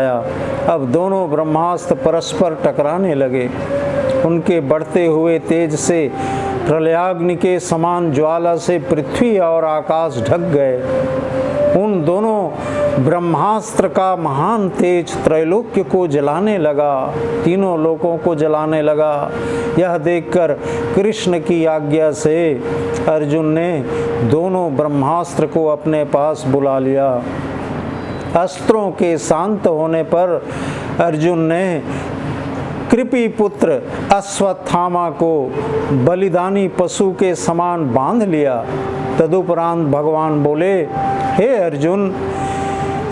आया। अब दोनों ब्रह्मास्त्र परस्पर टकराने लगे। उनके बढ़ते हुए तेज से प्रलयाग्नि के समान ज्वाला से पृथ्वी और आकाश ढक गए। उन दोनों ब्रह्मास्त्र का महान तेज त्रैलोक्य को जलाने लगा, तीनों लोकों को जलाने लगा। यह देखकर कृष्ण की आज्ञा से अर्जुन ने दोनों ब्रह्मास्त्र को अपने पास बुला लिया। अस्त्रों के शांत होने पर अर्जुन ने कृपि पुत्र अश्वत्थामा को बलिदानी पशु के समान बांध लिया। तदुपरांत भगवान बोले, हे अर्जुन,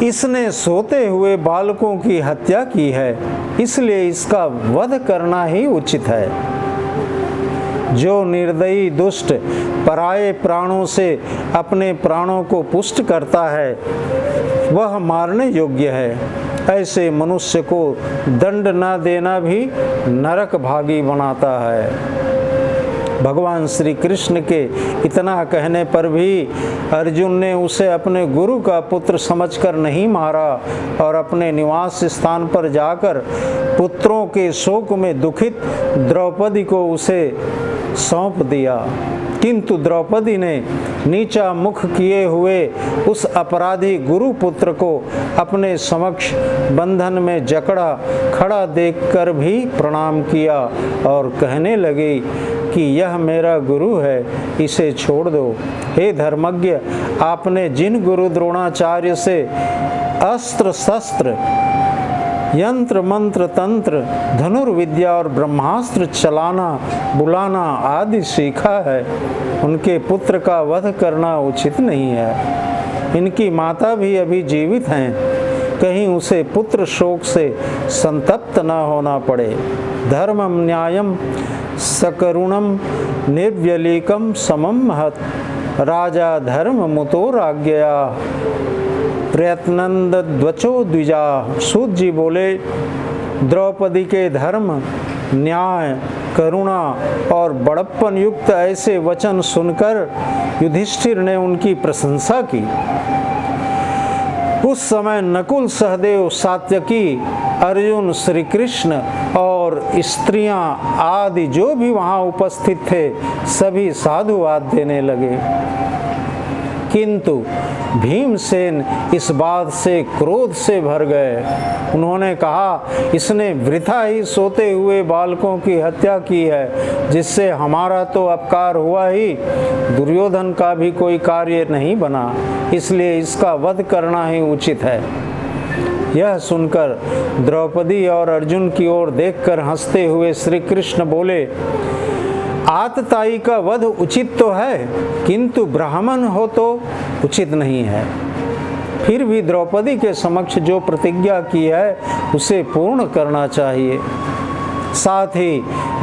इसने सोते हुए बालकों की हत्या की है, इसलिए इसका वध करना ही उचित है। जो निर्दयी दुष्ट पराये प्राणों से अपने प्राणों को पुष्ट करता है वह मारने योग्य है। ऐसे मनुष्य को दंड न देना भी नरक भागी बनाता है। भगवान श्री कृष्ण के इतना कहने पर भी अर्जुन ने उसे अपने गुरु का पुत्र समझकर नहीं मारा और अपने निवास स्थान पर जाकर पुत्रों के शोक में दुखित द्रौपदी को उसे सौंप दिया। किंतु द्रौपदी ने नीचा मुख किए हुए उस अपराधी गुरु पुत्र को अपने समक्ष बंधन में जकड़ा खड़ा देखकर भी प्रणाम किया और कहने लगी कि यह मेरा गुरु है, इसे छोड़ दो। हे धर्मज्ञ, आपने जिन गुरु द्रोणाचार्य से अस्त्र शस्त्र यंत्र मंत्र तंत्र धनुर्विद्या और ब्रह्मास्त्र चलाना बुलाना आदि सीखा है, उनके पुत्र का वध करना उचित नहीं है। इनकी माता भी अभी जीवित हैं, कहीं उसे पुत्र शोक से संतप्त न होना पड़े। धर्मम न्यायम सकरुणम निर्व्यलीकम समम महत् राजा धर्म मुतो राज्ञया प्रयत्नंद द्वचो द्विजा। सूत जी बोले, द्रौपदी के धर्म, न्याय, करुणा और बड़प्पन युक्त ऐसे वचन सुनकर युधिष्ठिर ने उनकी प्रशंसा की। उस समय नकुल, सहदेव, सात्यकी, अर्जुन, श्री कृष्ण और स्त्रियां आदि जो भी वहां उपस्थित थे सभी साधुवाद देने लगे। किंतु भीमसेन इस बात से क्रोध से भर गए। उन्होंने कहा, इसने वृथा ही सोते हुए बालकों की हत्या की है, जिससे हमारा तो अपकार हुआ ही, दुर्योधन का भी कोई कार्य नहीं बना, इसलिए इसका वध करना ही उचित है। यह सुनकर द्रौपदी और अर्जुन की ओर देखकर हंसते हुए श्री कृष्ण बोले, आतताई का वध उचित तो है, किंतु ब्राह्मण हो तो उचित नहीं है। फिर भी द्रौपदी के समक्ष जो प्रतिज्ञा की है उसे पूर्ण करना चाहिए। साथ ही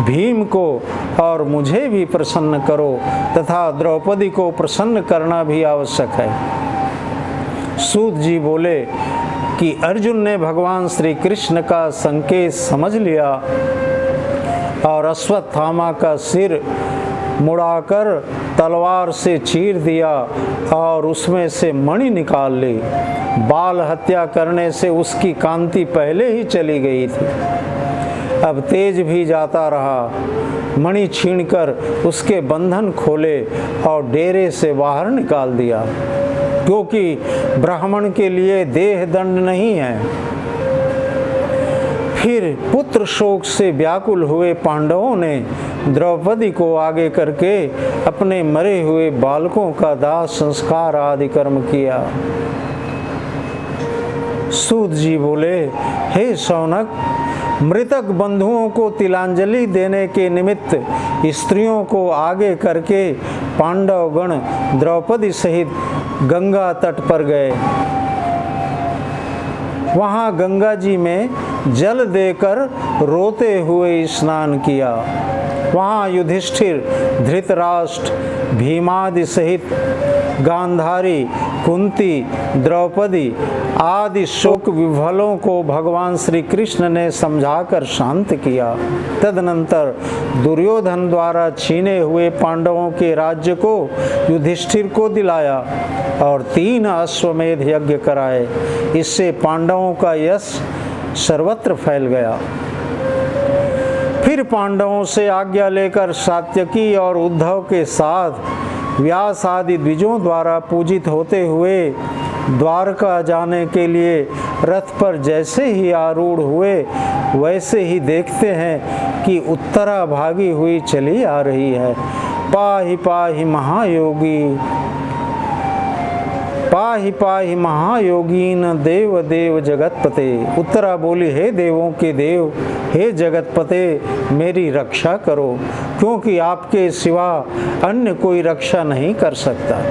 भीम को और मुझे भी प्रसन्न करो तथा द्रौपदी को प्रसन्न करना भी आवश्यक है। सूत जी बोले कि अर्जुन ने भगवान श्री कृष्ण का संकेत समझ लिया और अश्वत्थामा का सिर मुड़ाकर तलवार से चीर दिया और उसमें से मणि निकाल ली। बाल हत्या करने से उसकी कांति पहले ही चली गई थी, अब तेज भी जाता रहा। मणि छीनकर उसके बंधन खोले और डेरे से बाहर निकाल दिया, क्योंकि ब्राह्मण के लिए देह दंड नहीं है। फिर पुत्र शोक से व्याकुल हुए पांडवों ने द्रौपदी को आगे करके अपने मरे हुए बालकों का दाह संस्कार आदि कर्म किया। सूत जी बोले, हे शौनक, मृतक बंधुओं को तिलांजलि देने के निमित्त स्त्रियों को आगे करके पांडवगण द्रौपदी सहित गंगा तट पर गए। वहां गंगा जी में जल देकर रोते हुए स्नान किया। वहां युधिष्ठिर, धृतराष्ट्र, भीमादि सहित गांधारी, कुंती, द्रौपदी आदि शोक विह्वलों को भगवान श्री कृष्ण ने समझाकर शांत किया। तदनंतर दुर्योधन द्वारा छीने हुए पांडवों के राज्य को युधिष्ठिर को दिलाया और 3 अश्वमेध यज्ञ कराए। इससे पांडवों का यश सर्वत्र फैल गया। फिर पांडवों से आज्ञा लेकर सात्यकी और उद्धव के साथ व्यास आदि द्विजों द्वारा पूजित होते हुए द्वारका जाने के लिए रथ पर जैसे ही आरूढ़ हुए, वैसे ही देखते हैं कि उत्तरा भागी हुई चली आ रही है। पाहि पाहि महायोगी, पाहि पाहि महायोगीन देव देव जगतपते। उत्तरा बोली, हे देवों के देव, हे जगतपते, मेरी रक्षा करो, क्योंकि आपके सिवा अन्य कोई रक्षा नहीं कर सकता।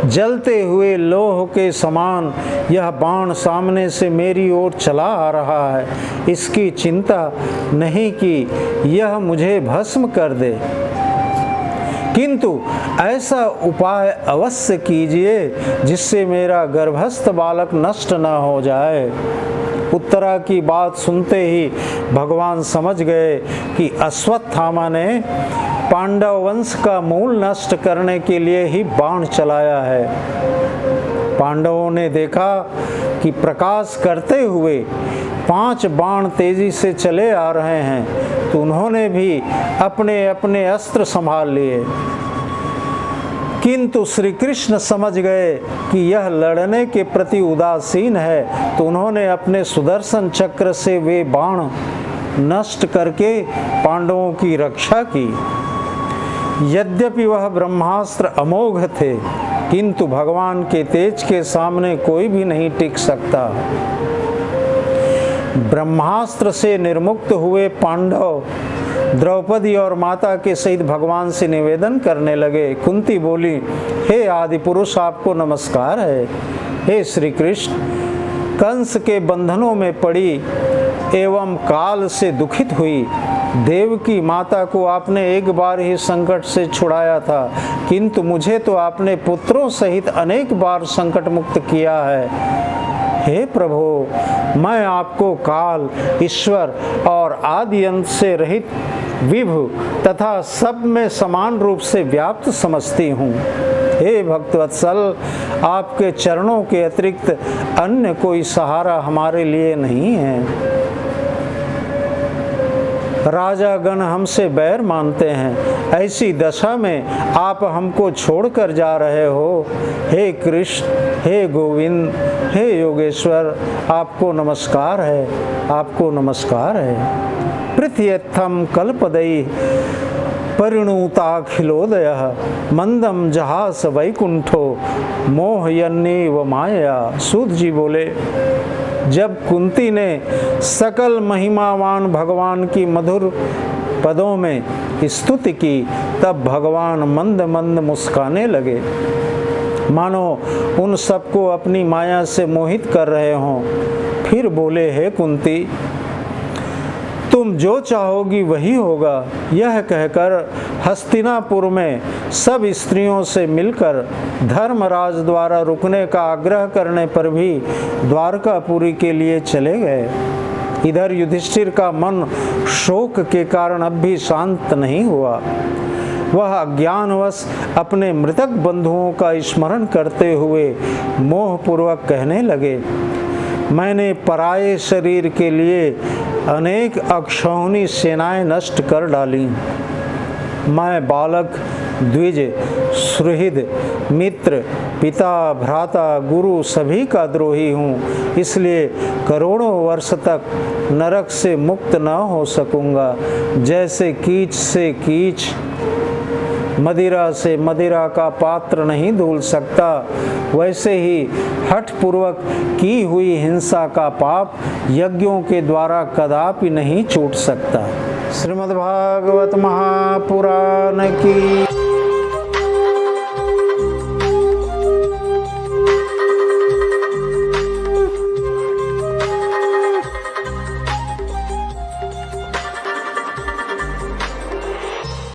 जलते हुए लोह के समान यह बाण सामने से मेरी ओर चला आ रहा है। इसकी चिंता नहीं कि यह मुझे भस्म कर दे, किंतु ऐसा उपाय अवश्य कीजिए जिससे मेरा गर्भस्थ बालक नष्ट न हो जाए। उत्तरा की बात सुनते ही भगवान समझ गए कि अश्वत्थामा ने पांडव वंश का मूल नष्ट करने के लिए ही बाण चलाया है। पांडवों ने देखा कि प्रकाश करते हुए 5 बाण तेजी से चले आ रहे हैं, तो उन्होंने भी अपने अपने अस्त्र संभाल लिए। किंतु श्री कृष्ण समझ गए कि यह लड़ने के प्रति उदासीन है, तो उन्होंने अपने सुदर्शन चक्र से वे बाण नष्ट करके पांडवों की रक्षा की। यद्यपि वह ब्रह्मास्त्र अमोघ थे, किंतु भगवान के तेज के सामने कोई भी नहीं टिक सकता। ब्रह्मास्त्र से निर्मुक्त हुए पांडव द्रौपदी और माता के सहित भगवान से निवेदन करने लगे। कुंती बोली, हे आदि पुरुष, आपको नमस्कार है। हे श्री कृष्ण, कंस के बंधनों में पड़ी एवं काल से दुखित हुई देवकी माता को आपने एक बार ही संकट से छुड़ाया था, किंतु मुझे तो आपने पुत्रों सहित अनेक बार संकट मुक्त किया है। हे प्रभु, मैं आपको काल, ईश्वर और आदि अंत से रहित विभु तथा सब में समान रूप से व्याप्त समझती हूँ। हे भक्तवत्सल, आपके चरणों के अतिरिक्त अन्य कोई सहारा हमारे लिए नहीं है। राजा गण हमसे बैर मानते हैं, ऐसी दशा में आप हमको छोड़कर जा रहे हो। हे कृष्ण, हे गोविंद, हे योगेश्वर, आपको नमस्कार है, आपको नमस्कार है। पृथ्व्यर्थम कल्पदयि परिणुताखिलोदयः मंदम जहास वैकुंठो मोहयन्नेव माया। सूत जी बोले, जब कुंती ने सकल महिमावान भगवान की मधुर पदों में स्तुति की, तब भगवान मंद मंद मुस्काने लगे, मानो उन सबको अपनी माया से मोहित कर रहे हों। फिर बोले, हे कुंती, तुम जो चाहोगी वही होगा। यह कहकर हस्तिनापुर में सब स्त्रियों से मिलकर धर्मराज द्वारा रुकने का आग्रह करने पर भी द्वारकापुरी के लिए चले गए। इधर युधिष्ठिर का मन शोक के कारण अब भी शांत नहीं हुआ। वह अज्ञानवश अपने मृतक बंधुओं का स्मरण करते हुए मोहपूर्वक कहने लगे, मैंने पराये शरीर के लिए अनेक अक्षौहिणी सेनाएं नष्ट कर डाली। मैं बालक, द्विज, सुहृद, मित्र, पिता, भ्राता, गुरु सभी का द्रोही हूँ, इसलिए करोड़ों वर्ष तक नरक से मुक्त न हो सकूँगा। जैसे कीच से कीच, मदिरा से मदिरा का पात्र नहीं धुल सकता, वैसे ही हठपूर्वक की हुई हिंसा का पाप यज्ञों के द्वारा कदापि नहीं छूट सकता। श्रीमद्भागवत महापुराण की